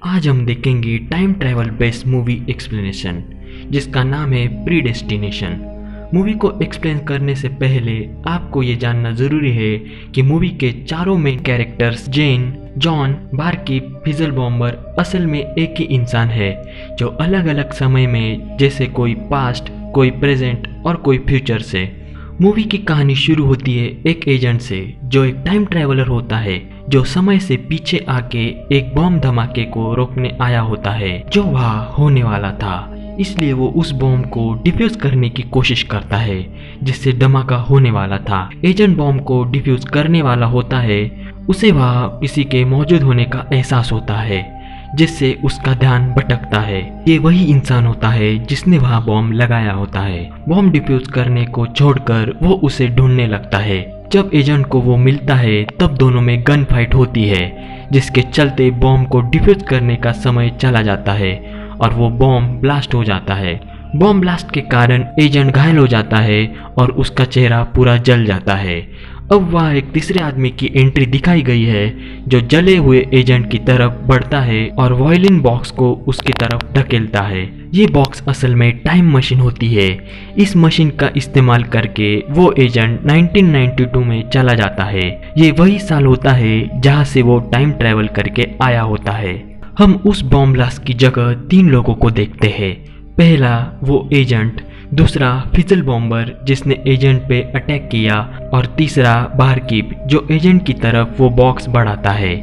आज हम देखेंगे time travel based movie explanation जिसका नाम है प्रीडेस्टिनेशन। मूवी को एक्सप्लेन करने से पहले आपको ये जानना जरूरी है कि मूवी के चारों मेन कैरेक्टर्स जेन, जॉन, बारकीप, फिजलबॉम्बर असल में एक ही इंसान है जो अलग अलग समय में जैसे कोई पास्ट, कोई प्रेजेंट और कोई फ्यूचर से। मूवी की कहानी शुरू होती है एक एजेंट से जो एक टाइम ट्रैवलर होता है जो समय से पीछे आके एक बम धमाके को रोकने आया होता है जो वहाँ होने वाला था। इसलिए वो उस बम को डिफ्यूज करने की कोशिश करता है जिससे धमाका होने वाला था। एजेंट बम को डिफ्यूज करने वाला होता है, उसे वहाँ किसी के मौजूद होने का एहसास होता है जिससे उसका ध्यान भटकता है। ये वही इंसान होता है जिसने वहाँ बॉम्ब लगाया होता है। बॉम्ब डिफ्यूज करने को छोड़कर वो उसे ढूंढने लगता है। जब एजेंट को वो मिलता है तब दोनों में गन फाइट होती है जिसके चलते बॉम्ब को डिफ्यूज करने का समय चला जाता है और वो बॉम्ब ब्लास्ट हो जाता है। बॉम्ब ब्लास्ट के कारण एजेंट घायल हो जाता है और उसका चेहरा पूरा जल जाता है। अब वह एक तीसरे आदमी की एंट्री दिखाई गई है जो जले हुए एजेंट की तरफ बढ़ता है और वायलिन बॉक्स को उसकी तरफ ढकेलता है। ये बॉक्स असल में टाइम मशीन होती है। इस मशीन का इस्तेमाल करके वो एजेंट 1992 में चला जाता है। ये वही साल होता है जहाँ से वो टाइम ट्रैवल करके आया होता है। हम उस बॉम्ब ब्लास्ट की जगह 3 लोगों को देखते हैं। पहला वो एजेंट, दूसरा फिजलबॉम्बर जिसने एजेंट पे अटैक किया और तीसरा बारकीप जो एजेंट की तरफ वो बॉक्स बढ़ाता है।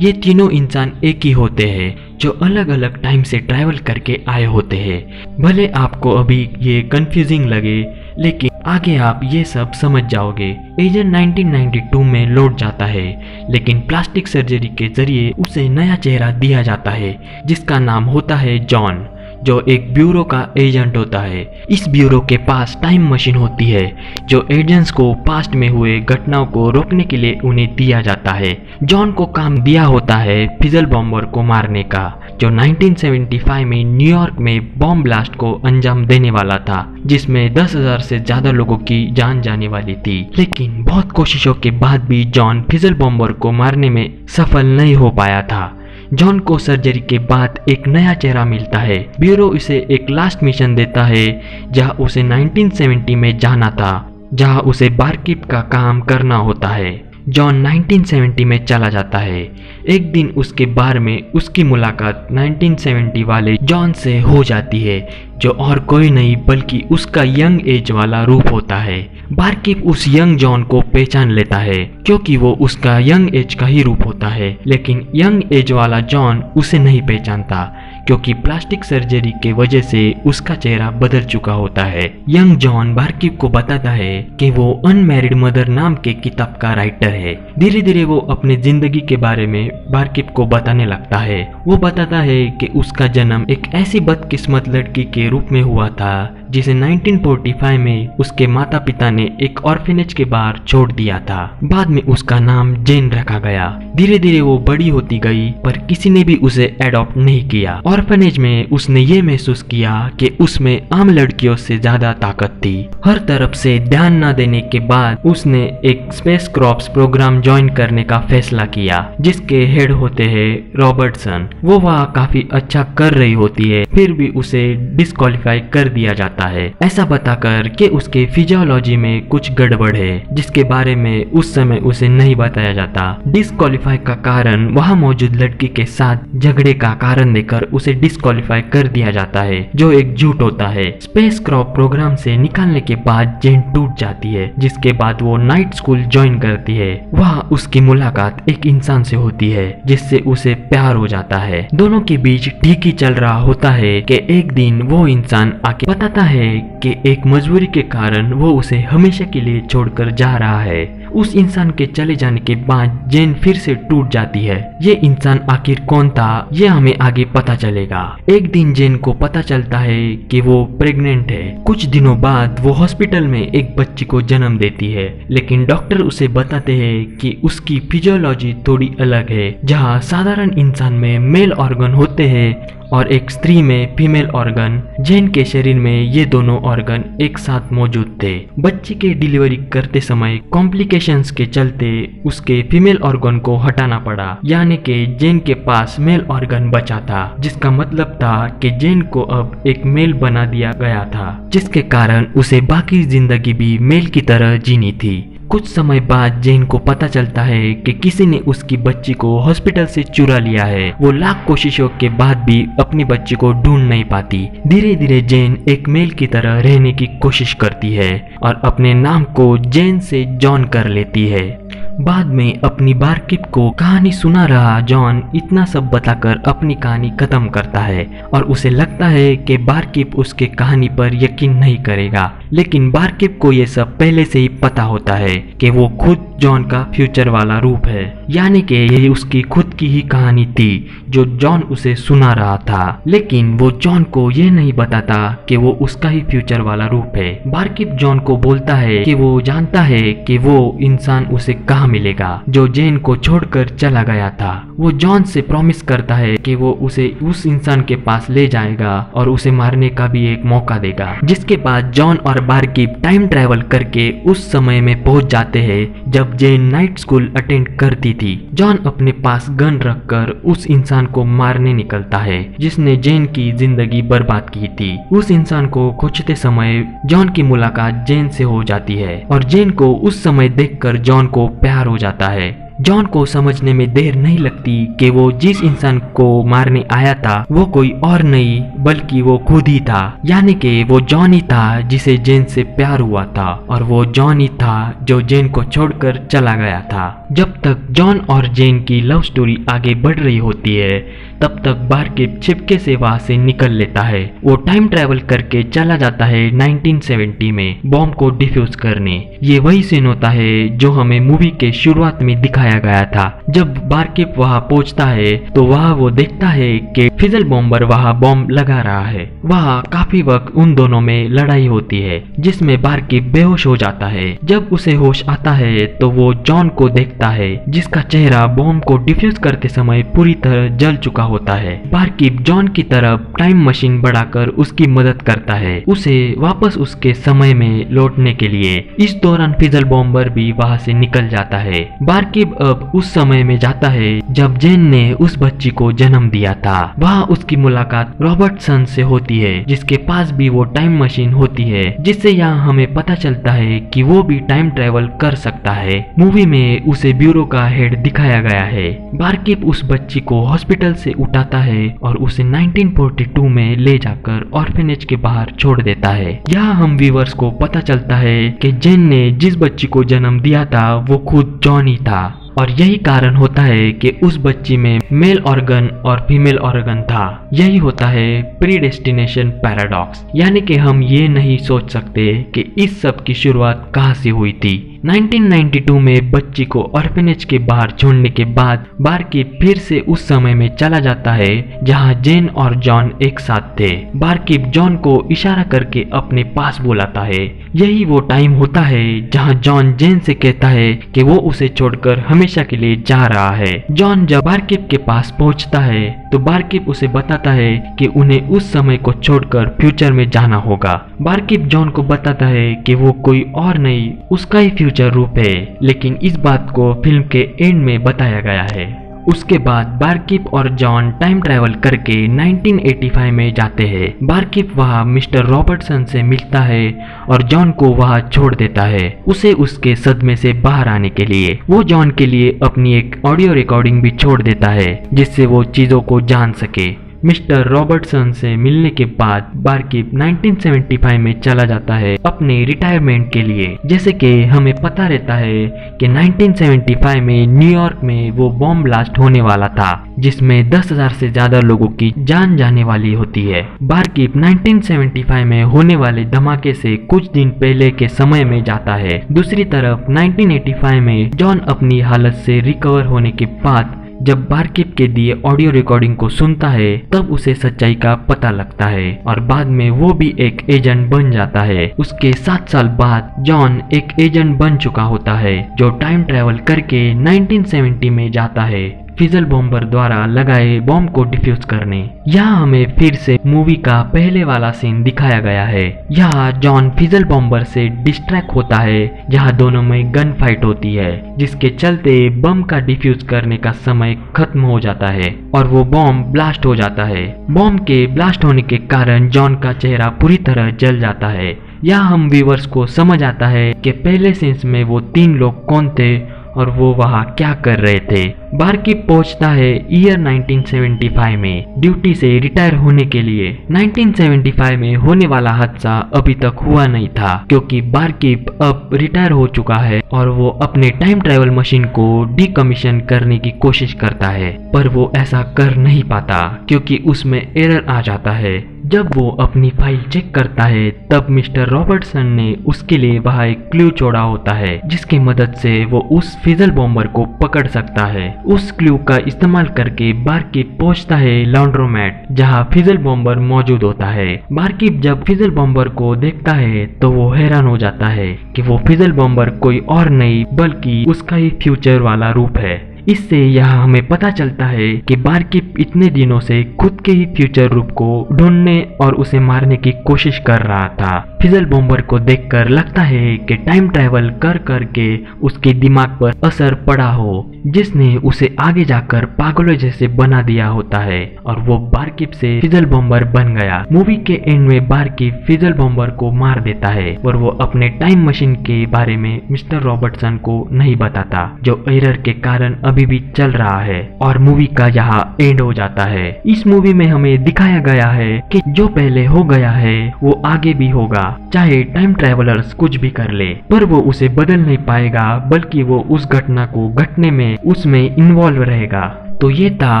ये तीनों इंसान एक ही होते हैं जो अलग अलग टाइम से ट्रैवल करके आए होते हैं। भले आपको अभी ये कंफ्यूजिंग लगे लेकिन आगे आप ये सब समझ जाओगे। एजेंट 1992 में लौट जाता है लेकिन प्लास्टिक सर्जरी के जरिए उसे नया चेहरा दिया जाता है जिसका नाम होता है जॉन जो एक ब्यूरो का एजेंट होता है। इस ब्यूरो के पास टाइम मशीन होती है जो एजेंट्स को पास्ट में हुए घटनाओं को रोकने के लिए उन्हें दिया जाता है। जॉन को काम दिया होता है फिजलबॉम्बर को मारने का जो 1975 में न्यूयॉर्क में बॉम्ब ब्लास्ट को अंजाम देने वाला था जिसमें 10,000 से ज्यादा लोगों की जान जाने वाली थी। लेकिन बहुत कोशिशों के बाद भी जॉन फिजलबॉम्बर को मारने में सफल नहीं हो पाया था। जॉन को सर्जरी के बाद एक नया चेहरा मिलता है। ब्यूरो इसे एक लास्ट मिशन देता है जहां उसे 1970 में जाना था जहां उसे बारकीप का काम करना होता है। जॉन 1970 में चला जाता है। एक दिन उसके बार में उसकी मुलाकात 1970 वाले जॉन से हो जाती है जो और कोई नहीं बल्कि उसका यंग एज वाला रूप होता है। बारकीप उस यंग जॉन को पहचान लेता है क्योंकि वो उसका यंग एज का ही रूप होता है, लेकिन यंग एज वाला जॉन उसे नहीं पहचानता क्योंकि प्लास्टिक सर्जरी के वजह से उसका चेहरा बदल चुका होता है। यंग जॉन बारकीप को बताता है कि वो अनमैरिड मदर नाम के किताब का राइटर है। धीरे धीरे वो अपनी जिंदगी के बारे में बारकीप को बताने लगता है। वो बताता है कि उसका जन्म एक ऐसी बदकिस्मत लड़की के रूप में हुआ था जिसे 1945 में उसके माता पिता ने एक ऑर्फेनेज के बाहर छोड़ दिया था। बाद में उसका नाम जेन रखा गया। धीरे धीरे वो बड़ी होती गई पर किसी ने भी उसे एडॉप्ट नहीं किया। ऑर्फेनेज में उसने ये महसूस किया कि उसमें आम लड़कियों से ज्यादा ताकत थी। हर तरफ से ध्यान न देने के बाद उसने एक स्पेस क्रॉप्स प्रोग्राम ज्वाइन करने का फैसला किया जिसके हेड होते हैं रॉबर्टसन। वो वहाँ काफी अच्छा कर रही होती है फिर भी उसे डिस्क्वालीफाई कर दिया जाता है ऐसा बताकर कि उसके फिजियोलॉजी में कुछ गड़बड़ है जिसके बारे में उस समय उसे नहीं बताया जाता। डिस्क्वालीफाई का कारण वहाँ मौजूद लड़की के साथ झगड़े का कारण देकर उसे डिस्क्वालीफाई कर दिया जाता है जो एक झूठ होता है। स्पेस क्रॉप प्रोग्राम से निकालने के बाद जेन टूट जाती है जिसके बाद वो नाइट स्कूल ज्वाइन करती है। वहाँ उसकी मुलाकात एक इंसान से होती है जिससे उसे प्यार हो जाता है। दोनों के बीच ठीक ही चल रहा होता है कि एक दिन वो इंसान आके बताता है कि एक मजबूरी के कारण वो उसे हमेशा के लिए छोड़कर जा रहा है। उस इंसान के चले जाने के बाद जेन फिर से टूट जाती है। ये इंसान आखिर कौन था ये हमें आगे पता चलेगा। एक दिन जेन को पता चलता है कि वो प्रेग्नेंट है। कुछ दिनों बाद वो हॉस्पिटल में एक बच्ची को जन्म देती है लेकिन डॉक्टर उसे बताते हैं कि उसकी फिजियोलॉजी थोड़ी अलग है। जहाँ साधारण इंसान में मेल ऑर्गन होते हैं और एक स्त्री में फीमेल ऑर्गन। जेन के शरीर में ये दोनों ऑर्गन एक साथ मौजूद थे। बच्चे के डिलीवरी करते समय कॉम्प्लिकेशंस के चलते उसके फीमेल ऑर्गन को हटाना पड़ा, यानी कि जेन के पास मेल ऑर्गन बचा था, जिसका मतलब था कि जेन को अब एक मेल बना दिया गया था, जिसके कारण उसे बाकी जिंदगी भी मेल की तरह जीनी थी। कुछ समय बाद जेन को पता चलता है कि किसी ने उसकी बच्ची को हॉस्पिटल से चुरा लिया है। वो लाख कोशिशों के बाद भी अपनी बच्ची को ढूंढ नहीं पाती। धीरे धीरे जेन एक मेल की तरह रहने की कोशिश करती है और अपने नाम को जेन से जॉन कर लेती है। बाद में अपनी बारकीप को कहानी सुना रहा जॉन इतना सब बताकर अपनी कहानी खत्म करता है और उसे लगता है कि बारकीप उसके कहानी पर यकीन नहीं करेगा, लेकिन बारकीप को ये सब पहले से ही पता होता है कि वो खुद जॉन का फ्यूचर वाला रूप है, यानी कि ये उसकी खुद की ही कहानी थी जो जॉन उसे सुना रहा था। लेकिन वो जॉन को ये नहीं बताता कि वो उसका ही फ्यूचर वाला रूप है। बारकीप जॉन को बोलता है कि वो जानता है कि वो इंसान उसे कहाँ मिलेगा जो जेन को छोड़कर चला गया था। वो जॉन से प्रॉमिस करता है कि वो उसे उस इंसान के पास ले जाएगा और उसे मारने का भी एक मौका देगा। जिसके बाद जॉन और बारकीप टाइम ट्रैवल करके उस समय में पहुंच जाते हैं जब जेन नाइट स्कूल अटेंड करती थी। जॉन अपने पास गन रखकर उस इंसान को मारने निकलता है जिसने जेन की जिंदगी बर्बाद की थी। उस इंसान को खोजते समय जॉन की मुलाकात जेन से हो जाती है और जेन को उस समय देखकर जॉन को प्यार हो जाता है। जॉन को समझने में देर नहीं लगती कि वो जिस इंसान को मारने आया था वो कोई और नहीं बल्कि वो खुद ही था, यानी कि वो जॉन ही था जिसे जेन से प्यार हुआ था और वो जॉन ही था जो जेन को छोड़कर चला गया था। जब तक जॉन और जेन की लव स्टोरी आगे बढ़ रही होती है तब तक बारकीप छिपके से वहां से निकल लेता है। वो टाइम ट्रैवल करके चला जाता है 1970 में बॉम्ब को डिफ्यूज करने। ये वही सीन होता है जो हमें मूवी के शुरुआत में दिखाया गया था। जब बारकीप वहां पहुंचता है तो वहां वो देखता है कि फिजल बॉम्बर वहां बॉम्ब लगा रहा है। वहां काफी वक्त उन दोनों में लड़ाई होती है जिसमें बारकीप बेहोश हो जाता है। जब उसे होश आता है तो वो जॉन को देखता है जिसका चेहरा बॉम्ब को डिफ्यूज करते समय पूरी तरह जल चुका होता है। बारकीप जॉन की तरफ टाइम मशीन बढ़ाकर उसकी मदद करता है उसे वापस उसके समय में लौटने के लिए। इस दौरान फिजल बॉम्बर भी वहां से निकल जाता है। बारकीप अब उस समय में जाता है जब जेन ने उस बच्ची को जन्म दिया था। वहां उसकी मुलाकात रॉबर्टसन से होती है जिसके पास भी वो टाइम मशीन होती है, जिससे यहाँ हमें पता चलता है कि वो भी टाइम ट्रेवल कर सकता है। मूवी में उसे ब्यूरो का हेड दिखाया गया है। बारकीप उस बच्ची को हॉस्पिटल से उठाता है और उसे 1942 में ले जाकर ऑर्फेनेज के बाहर छोड़ देता है। यहाँ हम व्यूअर्स को पता चलता है कि जेन ने जिस बच्ची को जन्म दिया था वो खुद जॉन ही था और यही कारण होता है कि उस बच्ची में मेल ऑर्गन और फीमेल ऑर्गन था। यही होता है प्रीडेस्टिनेशन पैराडॉक्स, यानी कि हम ये नहीं सोच सकते कि इस सब की शुरुआत कहाँ से हुई थी। 1992 में बच्ची को ऑर्फेनेज के बाहर छोड़ने के बाद बारकीप फिर से उस समय में चला जाता है जहां जेन और जॉन एक साथ थे। बारकीप जॉन को इशारा करके अपने पास बुलाता है। यही वो टाइम होता है जहां जॉन जेन से कहता है कि वो उसे छोड़कर हमेशा के लिए जा रहा है। जॉन जब बारकीप के पास पहुंचता है तो बारकीप उसे बताता है कि उन्हें उस समय को छोड़कर फ्यूचर में जाना होगा। बारकीप जॉन को बताता है कि वो कोई और नहीं उसका ही फ्यूचर रूप है, लेकिन इस बात को फिल्म के एंड में बताया गया है। उसके बाद बारकीप और जॉन टाइम ट्रैवल करके 1985 में जाते हैं। बारकीप वहां मिस्टर रॉबर्टसन से मिलता है और जॉन को वहां छोड़ देता है उसे उसके सदमे से बाहर आने के लिए। वो जॉन के लिए अपनी एक ऑडियो रिकॉर्डिंग भी छोड़ देता है जिससे वो चीजों को जान सके। मिस्टर रॉबर्टसन से मिलने के बाद बारकीप 1975 में चला जाता है अपने रिटायरमेंट के लिए। जैसे कि हमें पता रहता है कि 1975 में न्यूयॉर्क में वो बॉम्ब ब्लास्ट होने वाला था जिसमें 10,000 से ज्यादा लोगों की जान जाने वाली होती है। बारकीप 1975 में होने वाले धमाके से कुछ दिन पहले के समय में जाता है। दूसरी तरफ 1985 में जॉन अपनी हालत से रिकवर होने के बाद जब बारकीप के दिए ऑडियो रिकॉर्डिंग को सुनता है तब उसे सच्चाई का पता लगता है और बाद में वो भी एक एजेंट बन जाता है। उसके 7 साल बाद जॉन एक एजेंट बन चुका होता है जो टाइम ट्रैवल करके 1970 में जाता है फिजल बॉम्बर द्वारा लगाए बॉम्ब को डिफ्यूज करने। यहाँ हमें फिर से मूवी का पहले वाला सीन दिखाया गया है। यहाँ जॉन फिजल बॉम्बर से डिस्ट्रैक्ट होता है, जहाँ दोनों में गन फाइट होती है, जिसके चलते बम का डिफ्यूज करने का समय खत्म हो जाता है और वो बॉम्ब ब्लास्ट हो जाता है। बॉम्ब के ब्लास्ट होने के कारण जॉन का चेहरा पूरी तरह जल जाता है। यहाँ हम व्यूअर्स को समझ आता है कि पहले सीन्स में वो 3 लोग कौन थे और वो वहाँ क्या कर रहे थे। बारकीप पहुंचता है ईयर 1975 में ड्यूटी से रिटायर होने के लिए। 1975 में होने वाला हादसा अभी तक हुआ नहीं था, क्योंकि बारकीप अब रिटायर हो चुका है और वो अपने टाइम ट्रेवल मशीन को डीकमीशन करने की कोशिश करता है, पर वो ऐसा कर नहीं पाता क्योंकि उसमें एरर आ जाता है। जब वो अपनी फाइल चेक करता है तब मिस्टर रॉबर्टसन ने उसके लिए वहाँ एक क्लू छोड़ा होता है, जिसकी मदद से वो उस फिजल बॉम्बर को पकड़ सकता है। उस क्लू का इस्तेमाल करके बारकीप पहुंचता है लॉन्ड्रोमैट, जहाँ फिजल बॉम्बर मौजूद होता है। बारकीप जब फिजल बॉम्बर को देखता है तो वो हैरान हो जाता है कि वो फिजल बॉम्बर कोई और नहीं बल्कि उसका ही फ्यूचर वाला रूप है। इससे यहाँ हमें पता चलता है कि बारकीप इतने दिनों से खुद के ही फ्यूचर रूप को ढूंढने और उसे मारने की कोशिश कर रहा था। फिजल बॉम्बर को देखकर लगता है कि टाइम ट्रैवल कर करके उसके दिमाग पर असर पड़ा हो, जिसने उसे आगे जाकर पागलों जैसे बना दिया होता है और वो बारकीप से फिजल बॉम्बर बन गया। मूवी के एंड में बारकीप फिजल बॉम्बर को मार देता है और वो अपने टाइम मशीन के बारे में मिस्टर रॉबर्टसन को नहीं बताता, जो एरर के कारण अभी भी चल रहा है और मूवी का यहाँ एंड हो जाता है। इस मूवी में हमें दिखाया गया है कि जो पहले हो गया है वो आगे भी होगा, चाहे टाइम ट्रैवलर्स कुछ भी कर ले, पर वो उसे बदल नहीं पाएगा बल्कि वो उस घटना को घटने में उसमें इन्वॉल्व रहेगा। तो ये था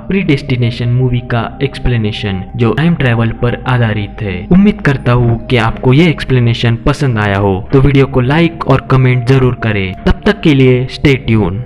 प्रीडेस्टिनेशन मूवी का एक्सप्लेनेशन जो टाइम ट्रैवल पर आधारित है। उम्मीद करता हूँ कि आपको ये एक्सप्लेनेशन पसंद आया हो, तो वीडियो को लाइक और कमेंट जरूर करें। तब तक के लिए स्टे ट्यून।